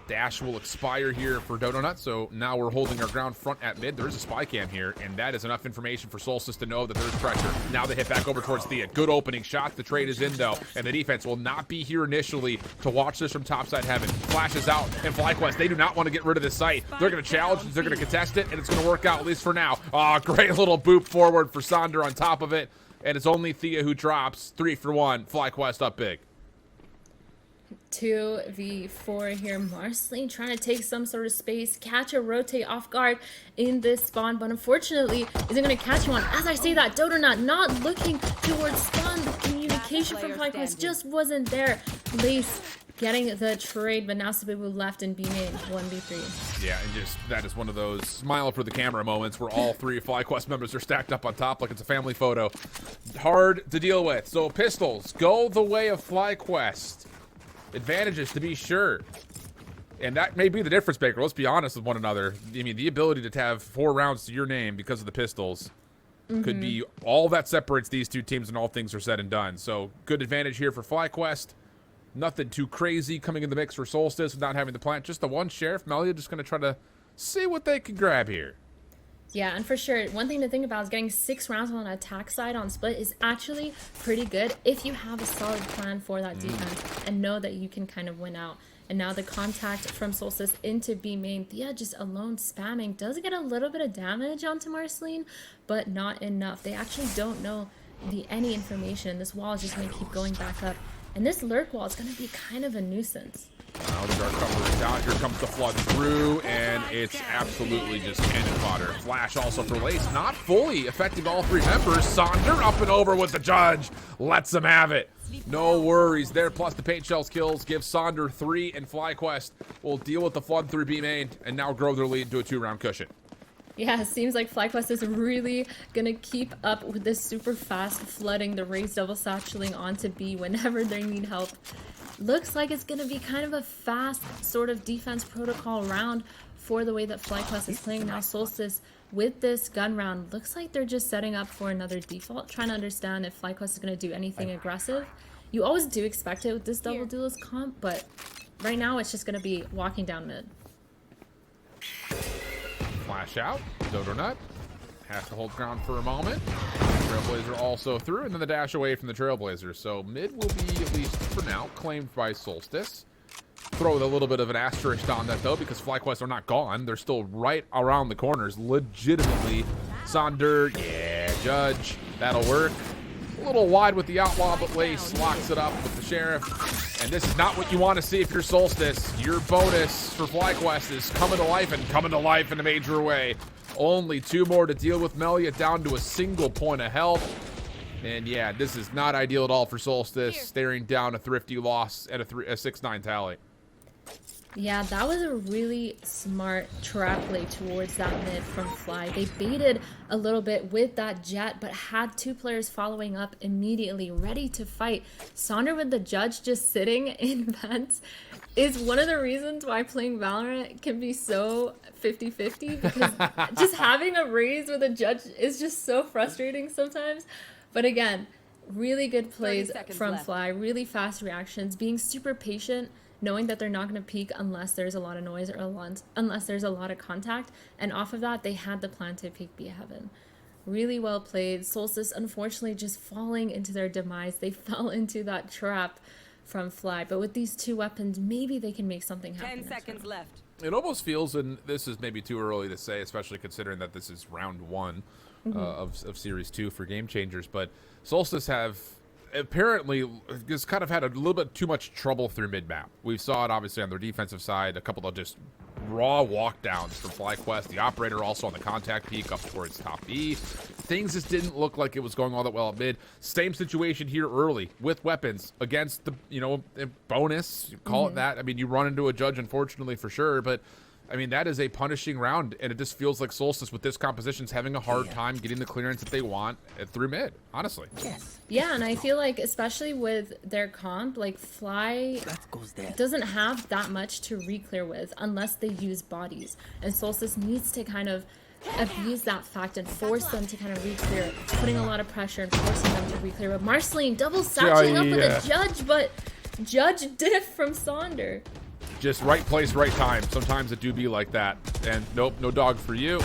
Dash will expire here for Donut, so now we're holding our ground front at mid. There is a spy cam here, and that is enough information for Solstice to know that there's pressure. Now they hit back over towards Thea. Good opening shot. The trade is in, though, and the defense will not be here initially to watch this from topside heaven. Flashes out, and FlyQuest, they do not want to get rid of this site. They're going to challenge, they're going to contest it, and it's going to work out, at least for now. Ah, great little boop forward for Sonder on top of it, and it's only Thea who drops. 3 for 1. FlyQuest up big. 2v4 here. Marceline trying to take some sort of space, catch a rotate off guard in this spawn, but unfortunately isn't going to catch one. As I say that, Donut not looking towards spawn. The communication from FlyQuest just wasn't there. Lace getting the trade, but now Sabubu left in B main 1v3. Yeah, and just that is one of those smile for the camera moments where all 3 FlyQuest members are stacked up on top like it's a family photo. Hard to deal with. So pistols go the way of FlyQuest. Advantages, to be sure. And that may be the difference maker. Let's be honest with one another. I mean, the ability to have 4 rounds to your name because of the pistols could be all that separates these 2 teams when all things are said and done. So, good advantage here for FlyQuest. Nothing too crazy coming in the mix for Solstice without having the plant. Just the one Sheriff. Melia just going to try to see what they can grab here. Yeah, and for sure, one thing to think about is getting 6 rounds on the attack side on split is actually pretty good if you have a solid plan for that defense and know that you can kind of win out. And now the contact from Solstice into B main, Thea just alone spamming does get a little bit of damage onto Marceline, but not enough. They actually don't know any information. This wall is just going to keep going back up. And this lurk wall is going to be kind of a nuisance. Now the dark cover is down. Here comes the flood through, and it's absolutely just cannon fodder. Flash also for Lace, not fully affecting all 3 members. Sonder up and over with the judge. Lets him have it. No worries there. Plus the paint shells kills give Sonder 3, and FlyQuest will deal with the flood through B main and now grow their lead to a 2-round cushion. Yeah, it seems like FlyQuest is really going to keep up with this super fast flooding, the Raise double satcheling onto B whenever they need help. Looks like it's going to be kind of a fast sort of defense protocol round for the way that FlyQuest is playing now. Solstice with this gun round looks like they're just setting up for another default, trying to understand if FlyQuest is going to do anything aggressive. You always do expect it with this double duelist comp, but right now it's just going to be walking down mid. Flash out. Dodonut has to hold ground for a moment. Trailblazer also through, and then the dash away from the Trailblazer. So mid will be, at least for now, claimed by Solstice. Throw with a little bit of an asterisk on that, though, because FlyQuest are not gone. They're still right around the corners, legitimately. Sonder, yeah, Judge, that'll work. A little wide with the Outlaw, but Lace locks it up with the Sheriff. And this is not what you want to see if you're Solstice. Your bonus for FlyQuest is coming to life, and coming to life in a major way. Only 2 more to deal with. Melia down to a single point of health. And yeah, this is not ideal at all for Solstice. Staring down a thrifty loss at a 6-9 tally. Yeah, that was a really smart trap play towards that mid from Fly. They baited a little bit with that jet, but had 2 players following up immediately, ready to fight. Sonder with the judge just sitting in vents is one of the reasons why playing Valorant can be so 50-50, because just having a raise with a judge is just so frustrating sometimes. But again, really good plays from Fly, really fast reactions, being super patient, knowing that they're not going to peek unless there's a lot of noise or unless there's a lot of contact. And off of that, they had the plan to peek B Heaven. Really well played. Solstice, unfortunately, just falling into their demise. They fell into that trap from Fly. But with these 2 weapons, maybe they can make something happen. 10 seconds left. It almost feels, and this is maybe too early to say, especially considering that this is round 1 of Series 2 for Game Changers, but Solstice have apparently just kind of had a little bit too much trouble through mid-map. We saw it obviously on their defensive side, a couple of just raw walkdowns from FlyQuest. The operator also on the contact peak up towards top B. Things just didn't look like it was going all that well at mid. Same situation here early with weapons against the, bonus, you call it that. I mean, you run into a judge, unfortunately, for sure, but I mean, that is a punishing round, and it just feels like Solstice with this composition is having a hard time getting the clearance that they want through mid, honestly. Yeah, and I feel like, especially with their comp, like Fly doesn't have that much to re-clear with unless they use bodies. And Solstice needs to kind of abuse that fact and force them to kind of re-clear it, putting a lot of pressure and forcing them to re-clear. But Marceline double satching up with a judge, but judge diff from Sonder. Just right place, right time. Sometimes it do be like that. And nope, no dog for you.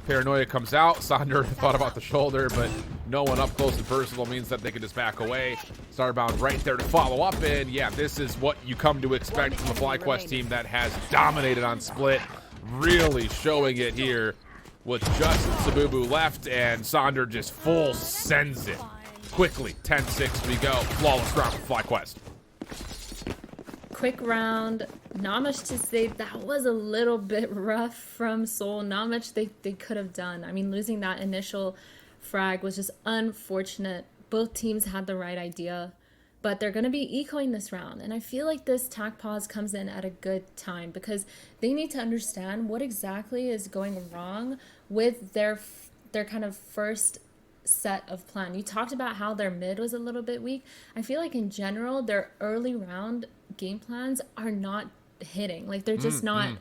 Paranoia comes out. Sonder thought about the shoulder, but no one up close and personal means that they can just back away. Starbound right there to follow up. And yeah, this is what you come to expect from the FlyQuest team that has dominated on split. Really showing it here with just Sabubu left, and Sonder just full sends it. Quickly, 10-6 we go. Flawless round for FlyQuest. Quick round, not much to say. That was a little bit rough from Seoul. Not much they could have done. I mean, losing that initial frag was just unfortunate. Both teams had the right idea, but they're going to be ecoing this round. And I feel like this tac pause comes in at a good time because they need to understand what exactly is going wrong with their kind of first set of plan. You talked about how their mid was a little bit weak. I feel like in general, their early round game plans are not hitting. Like they're just not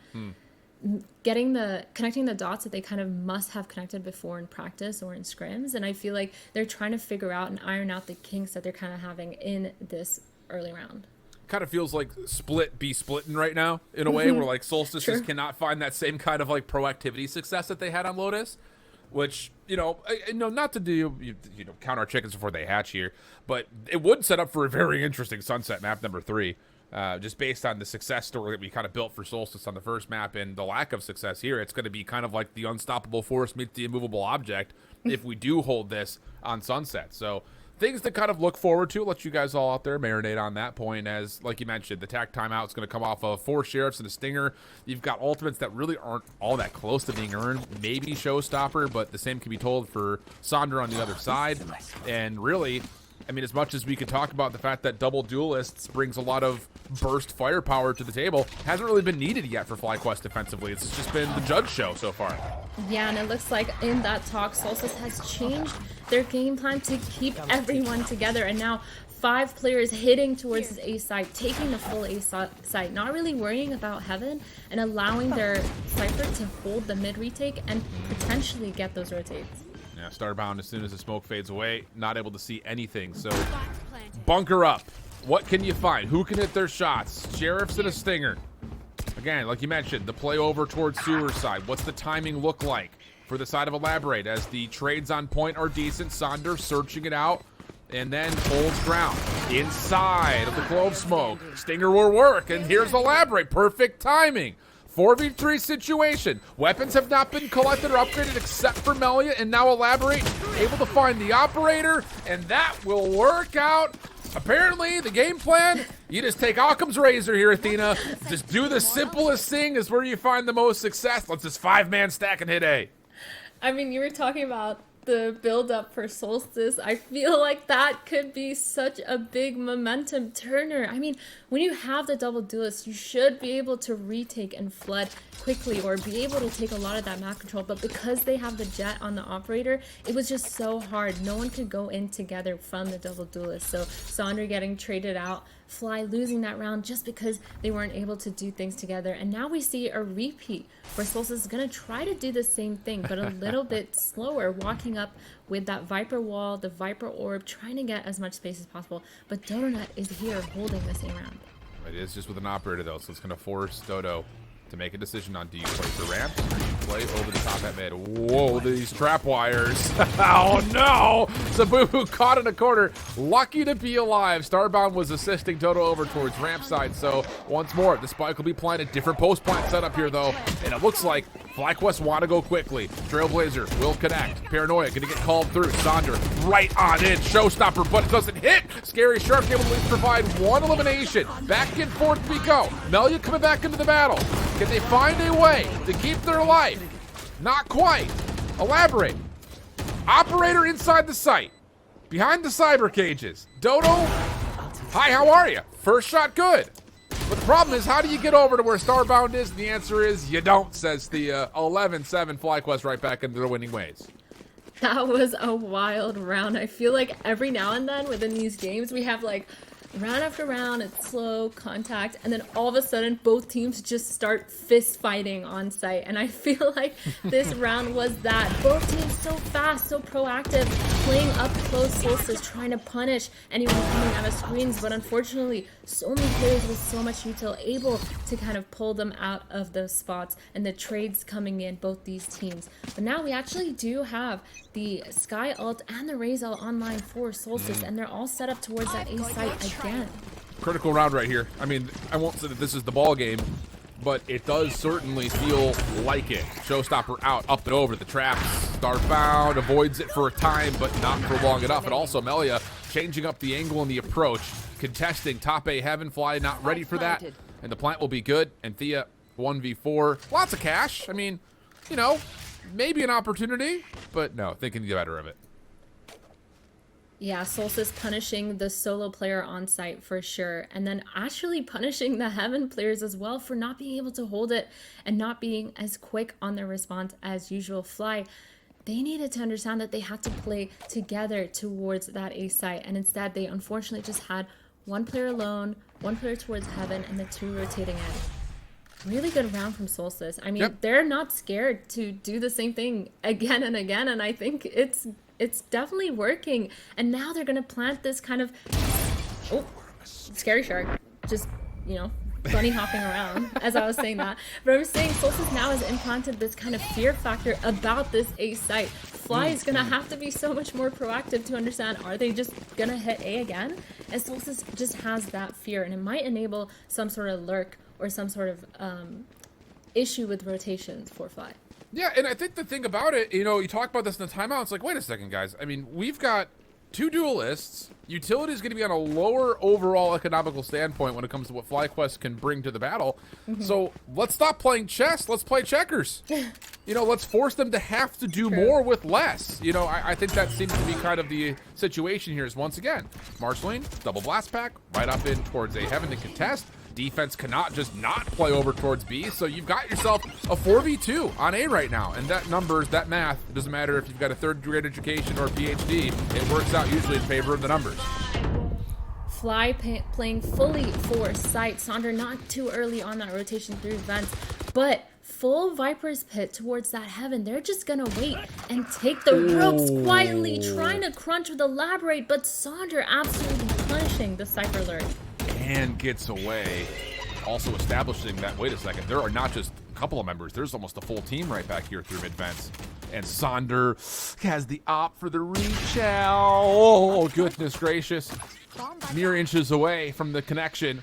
connecting the dots that they kind of must have connected before in practice or in scrims. And I feel like they're trying to figure out and iron out the kinks that they're kind of having in this early round. Kind of feels like split be splitting right now in a way where like Solstice just cannot find that same kind of like proactivity success that they had on Lotus. Which, not to do, count our chickens before they hatch here, but it would set up for a very interesting Sunset map number 3, just based on the success story that we kind of built for Solstice on the first map and the lack of success here. It's going to be kind of like the unstoppable force meets the immovable object if we do hold this on Sunset. So things to kind of look forward to. Let you guys all out there marinate on that point as, like you mentioned, the tac timeout is going to come off of 4 Sheriffs and a Stinger. You've got ultimates that really aren't all that close to being earned. Maybe Showstopper, but the same can be told for Sonder on the other side. And really, I mean, as much as we could talk about the fact that double duelists brings a lot of burst firepower to the table, hasn't really been needed yet for FlyQuest defensively. It's just been the judge show so far. Yeah, and it looks like in that talk, Solstice has changed their game plan to keep everyone together. And now 5 players hitting towards his A side, taking the full A side, not really worrying about Heaven and allowing their Cypher to hold the mid retake and potentially get those rotates. Yeah, Starbound, as soon as the smoke fades away, not able to see anything. So bunker up. What can you find? Who can hit their shots? Sheriffs and a Stinger. Again, like you mentioned, the play over towards Sewer side. What's the timing look like for the side of Elaborate as the trades on point are decent? Sonder searching it out and then holds ground inside of the Clove Smoke. Stinger will work, and here's Elaborate. Perfect timing. 4v3 situation. Weapons have not been collected or upgraded except for Melia, and now Elaborate able to find the operator, and that will work out. Apparently, the game plan, you just take Occam's razor here, Athena. Just do the simplest thing is where you find the most success. Let's just 5-man stack and hit A. I mean, you were talking about the build up for Solstice. I feel like that could be such a big momentum turner. I mean, when you have the double duelist, you should be able to retake and flood quickly or be able to take a lot of that map control. But because they have the jet on the operator, it was just so hard. No one could go in together from the double duelist. So Sonder getting traded out, Fly losing that round just because they weren't able to do things together. And now we see a repeat where Solstice is going to try to do the same thing, but a little bit slower, walking up with that Viper wall, the Viper orb, trying to get as much space as possible. But Donut is here holding the same round. It is just with an operator, though, so it's going to force Dodo to make a decision on, do you play for ramps or do you play over the top at mid? Whoa, these trap wires. Oh, no. Sabu caught in a corner. Lucky to be alive. Starbound was assisting Dodo over towards ramp side. So once more, the spike will be planted. Different post plant setup here, though. And it looks like FlyQuest want to go quickly. Trailblazer will connect. Paranoia going to get called through. Sonder right on in. Showstopper, but it doesn't hit. Scary Shark able to at least provide one elimination. Back and forth we go. Melia coming back into the battle. Can they find a way to keep their life? Not quite. Elaborate. Operator inside the site. Behind the cyber cages. Dodo. Hi, how are you? First shot good. But the problem is, how do you get over to where Starbound is? And the answer is, you don't, says the 11-7 FlyQuest right back into the winning ways. That was a wild round. I feel like every now and then within these games, we have like round after round, it's slow contact, and then all of a sudden both teams just start fist fighting on site. And I feel like this round was that. Both teams so fast, so proactive, playing up close Solstice, trying to punish anyone coming out of screens, but unfortunately so many players with so much util able to kind of pull them out of those spots, and the trades coming in both these teams. But now we actually do have the Sky ult and the Raze ult online for Solstice, and they're all set up towards that A site again. Critical round right here. I mean, I won't say that this is the ball game, but it does certainly feel like it. Showstopper out, up and over the traps. Starbound avoids it for a time, but not for long enough. And also Melia changing up the angle and the approach, contesting top A Heaven. Fly not ready for that, and the plant will be good. And Thea 1v4, lots of cash. I mean, you know, maybe an opportunity, but no, they can get better of it. Yeah, Solstice punishing the solo player on site for sure, and then actually punishing the Heaven players as well for not being able to hold it and not being as quick on their response as usual. Fly, they needed to understand that they had to play together towards that A site, and instead they unfortunately just had one player alone, one player towards Heaven, and the two rotating in. Really good round from Solstice. I mean, They're not scared to do the same thing again and again, and I think it's definitely working. And now they're going to plant this kind of... Oh, Scary Shark. Just, you know, bunny hopping around as I was saying that. But I'm saying Solstice now has implanted this kind of fear factor about this A site. Fly is going to have to be so much more proactive to understand, are they just going to hit A again? And Solstice just has that fear, and it might enable some sort of lurk or some sort of issue with rotations for Fly. Yeah, and I think the thing about it, you know, you talk about this in the timeout, it's like, wait a second, guys. I mean, we've got two duelists. Utility is going to be on a lower overall economical standpoint when it comes to what FlyQuest can bring to the battle. So let's stop playing chess. Let's play checkers. You know, let's force them to have to do more with less. You know, I think that seems to be kind of the situation here is, once again, Marceline, double blast pack, right up in towards A Heaven to contest. Defense cannot just not play over towards B, so you've got yourself a 4v2 on A right now, and that numbers, that math, it doesn't matter if you've got a third grade education or a PhD, it works out usually in favor of the numbers. Fly playing fully for site. Sonder not too early on that rotation through vents, but full Viper's Pit towards that Heaven. They're just gonna wait and take the ropes quietly, trying to crunch with Elaborate, but Sonder absolutely punishing the Cypher lurk. And gets away, also establishing that, wait a second, there are not just a couple of members, there's almost a full team right back here through mid-vents. And Sonder has the op for the reach out. Oh, goodness gracious. Mere inches away from the connection.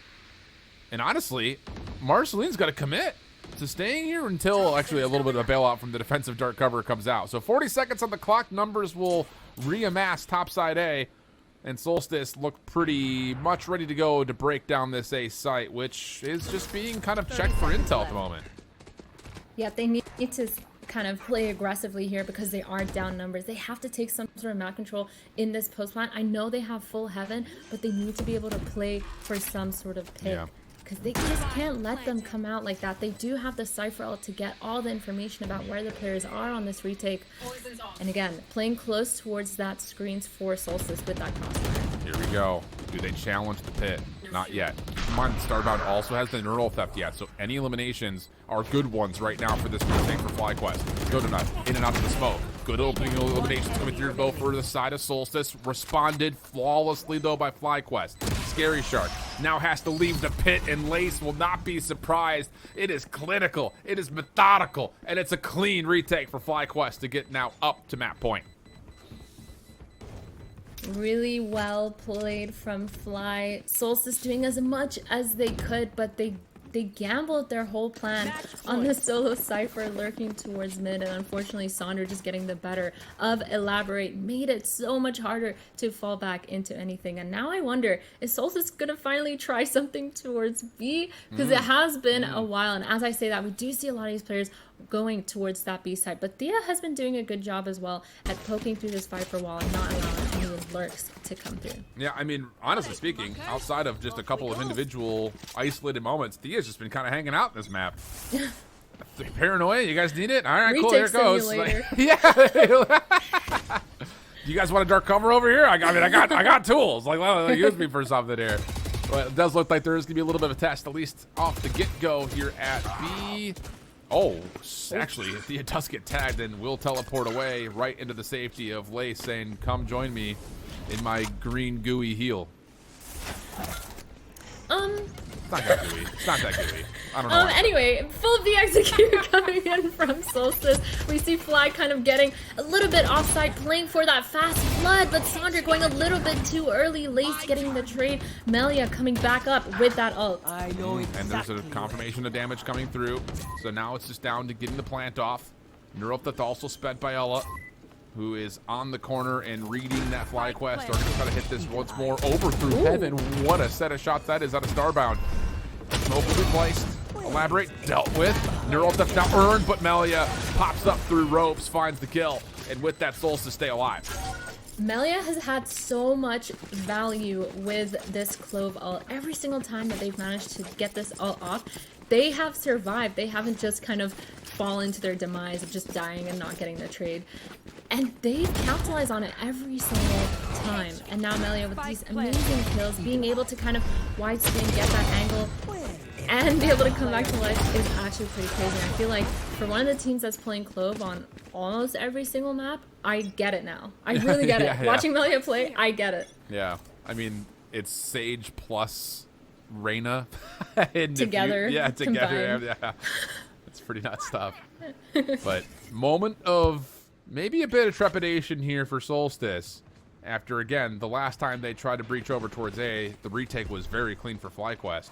And honestly, Marceline's got to commit. to staying here until actually a little bit of a bailout from the defensive dark cover comes out. So 40 seconds on the clock. Numbers will reamass topside A. And Solstice look pretty much ready to go to break down this A site, which is just being kind of checked for intel at the moment. Yeah, they need to kind of play aggressively here because they are down numbers. They have to take some sort of map control in this post plant. I know they have full heaven, but they need to be able to play for some sort of pick. Yeah. Because they just can't let them come out like that. They do have the Cypher ult to get all the information about where the players are on this retake. And again, playing close towards that screens for Solstice with that crossfire. Here we go. Do they challenge the pit? Not yet. Come on, Starbound also has the neural theft yet, so any eliminations are good ones right now for this retake for FlyQuest. Go to nut, in and out of the smoke. Good opening eliminations coming through both for the side of Solstice. Responded flawlessly though by FlyQuest. Scary Shark now has to leave the pit, and Lace will not be surprised. It is clinical, it is methodical, and it's a clean retake for FlyQuest to get now up to map point. Really well played from Fly. Solstice doing as much as they could, but they gambled their whole plan on the solo Cypher lurking towards mid, and unfortunately Sonder just getting the better of Elaborate made it so much harder to fall back into anything. And now I wonder, is Solstice gonna finally try something towards B? Because it has been a while, and as I say that, we do see a lot of these players going towards that B side, but Thea has been doing a good job as well at poking through this Viper wall and not allowing any lurks to come through. Yeah, I mean, honestly speaking, outside of just a couple of individual isolated moments, Thea's just been kind of hanging out in this map. Paranoia, you guys need it? All right, cool, here it goes. Like, yeah. You guys want a dark cover over here? I got tools. Like, use me for something here. But it does look like there is going to be a little bit of a test, at least off the get-go here at B. Oh, actually, Thea does get tagged and will teleport away right into the safety of Lace, saying, come join me in my green gooey heel. It's not that gooey. It's not that gooey. I don't know. Anyway, full V execute coming in from Solstice. We see Fly kind of getting a little bit offside, playing for that fast flood, but Sonder going a little bit too early. Lace getting the trade. Melia coming back up with that ult. And there's a confirmation of damage coming through. So now it's just down to getting the plant off. Neural Theft also sped by Ella, who is on the corner and reading that FlyQuest. Are going to try to hit this once more over through heaven. What a set of shots that is out of Starbound. Smoke will be placed. Elaborate, dealt with. Neural Theft now earned, but Melia pops up through ropes, finds the kill, and with that, Solstice stay alive. Melia has had so much value with this Clove ult. Every single time that they've managed to get this ult off, they have survived. They haven't just kind of fallen to their demise of just dying and not getting the trade. And they've capitalized on it every single time. And now Melia with these amazing kills, being able to kind of wide spin, get that angle, and be able to come back to life is actually pretty crazy. And I feel like for one of the teams that's playing Clove on almost every single map, I get it now. I really get it. Watching Melia play, I get it. Yeah, I mean, it's Sage plus Reyna. Together. Together. Yeah. It's pretty nuts stuff. But moment of maybe a bit of trepidation here for Solstice. After, again, the last time they tried to breach over towards A, the retake was very clean for FlyQuest.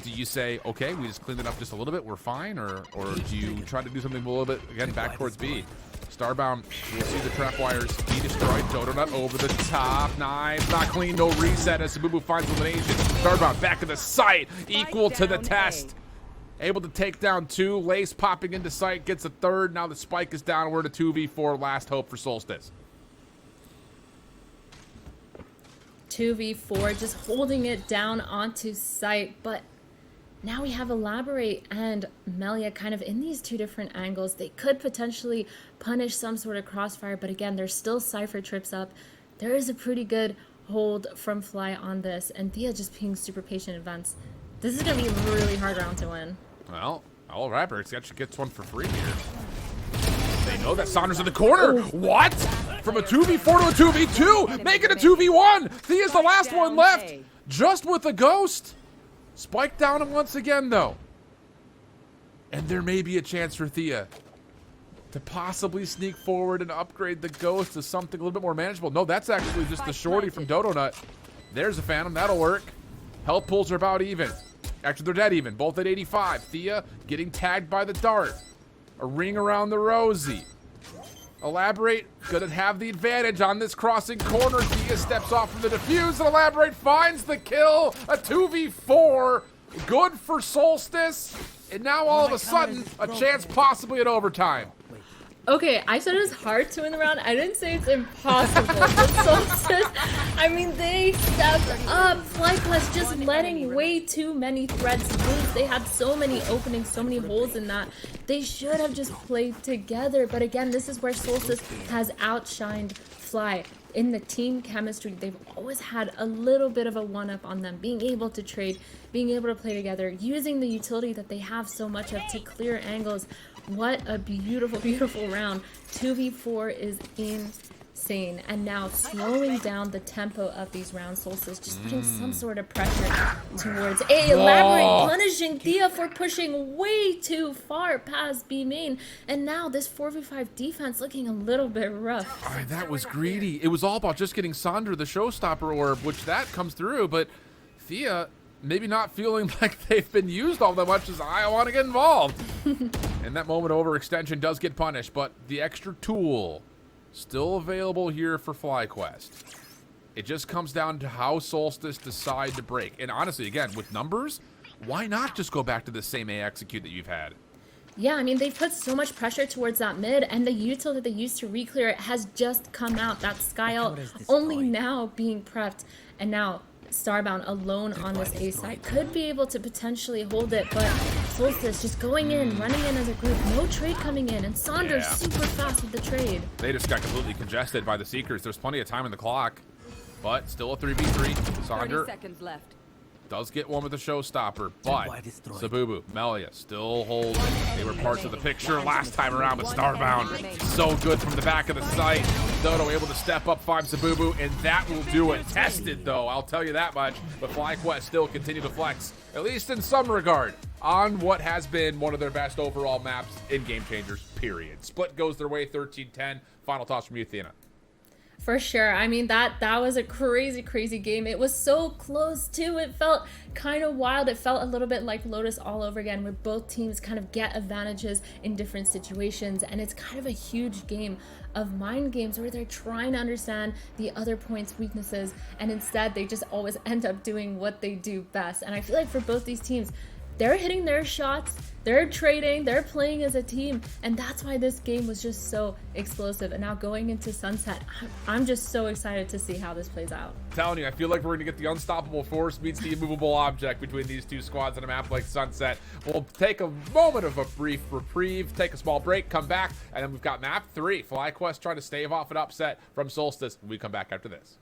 Do you say, okay, we just cleaned it up just a little bit, we're fine? Or do you try to do something a little bit, again, back towards B? Starbound, we'll see the trap wires be destroyed. Donut over the top. Nice. Not clean, no reset as Sabubu finds elimination. Starbound back to the site, equal to the test. Able to take down two. Lace popping into sight, gets a third. Now the spike is down. We're at a 2v4. Last hope for Solstice. 2v4, just holding it down onto site, but now we have Elaborate and Melia kind of in these two different angles. They could potentially punish some sort of crossfire, but again, there's still Cypher trips up. There is a pretty good hold from Fly on this, and Thea just being super patient in advance. This is going to be a really hard round to win. Well, all Rabbits actually gets one for free here. They know that Sonder's in the corner. What? From a 2v4 to a 2v2, make it a 2v1. Thea's the last one left, just with a ghost. Spike down him once again, though. And there may be a chance for Thea to possibly sneak forward and upgrade the ghost to something a little bit more manageable. No, that's actually just the shorty from Dodo Nut. There's a Phantom. That'll work. Health pools are about even. Actually, they're dead even. Both at 85. Thea getting tagged by the dart. A ring around the Rosie. Elaborate gonna have the advantage on this crossing corner. Thea steps off from the defuse, and Elaborate finds the kill. A 2v4. Good for Solstice. And now all of a sudden, a chance possibly at overtime. Okay, I said it was hard to win the round. I didn't say it's impossible. But Solstice, I mean, they stepped up. FlyQuest just letting way too many threads loose. They had so many openings, so many holes in that. They should have just played together. But again, this is where Solstice has outshined Fly. In the team chemistry, they've always had a little bit of a one-up on them, being able to trade, being able to play together, using the utility that they have so much of to clear angles. What a beautiful, beautiful round. 2v4 is insane. And now slowing down the tempo of these rounds, Solstice just putting some sort of pressure towards Elaborate, punishing Thea for pushing way too far past B main. And now this 4v5 defense looking a little bit rough. All right, that was greedy. It was all about just getting Sandra the showstopper orb, which that comes through, but Thea maybe not feeling like they've been used all that much as I want to get involved. And that moment of overextension does get punished, but the extra tool still available here for FlyQuest. It just comes down to how Solstice decide to break. And honestly, again, with numbers, why not just go back to the same A execute that you've had? Yeah, I mean, they've put so much pressure towards that mid, and the util that they used to re-clear it has just come out. That Sky ult only now being prepped, and now Starbound alone on this A side could be able to potentially hold it, but Solstice just going in, running in as a group, no trade coming in, and Saunders super fast with the trade. They just got completely congested by the Seekers. There's plenty of time in the clock, but still a 3v3. Saunder 30 seconds left. does get one with the showstopper, but Sabubu, Melia still holding. They were parts of the picture last time around, but Starbound so good from the back of the site. Dodo able to step up, find Sabubu, and that will do it. Tested, though, I'll tell you that much. But FlyQuest still continue to flex, at least in some regard, on what has been one of their best overall maps in Game Changers, period. Split goes their way, 13-10. Final toss from you, Athena. For sure. I mean, that was a crazy, crazy game. It was so close, too. It felt kind of wild. It felt a little bit like Lotus all over again, where both teams kind of get advantages in different situations. And it's kind of a huge game of mind games where they're trying to understand the other point's weaknesses. And instead, they just always end up doing what they do best. And I feel like for both these teams, they're hitting their shots, they're trading, they're playing as a team, and that's why this game was just so explosive. And now going into Sunset, I'm just so excited to see how this plays out. I'm telling you, I feel like we're going to get the unstoppable force meets the immovable object between these two squads on a map like Sunset. We'll take a moment of a brief reprieve, take a small break, come back, and then we've got map 3. FlyQuest trying to stave off an upset from Solstice. We come back after this.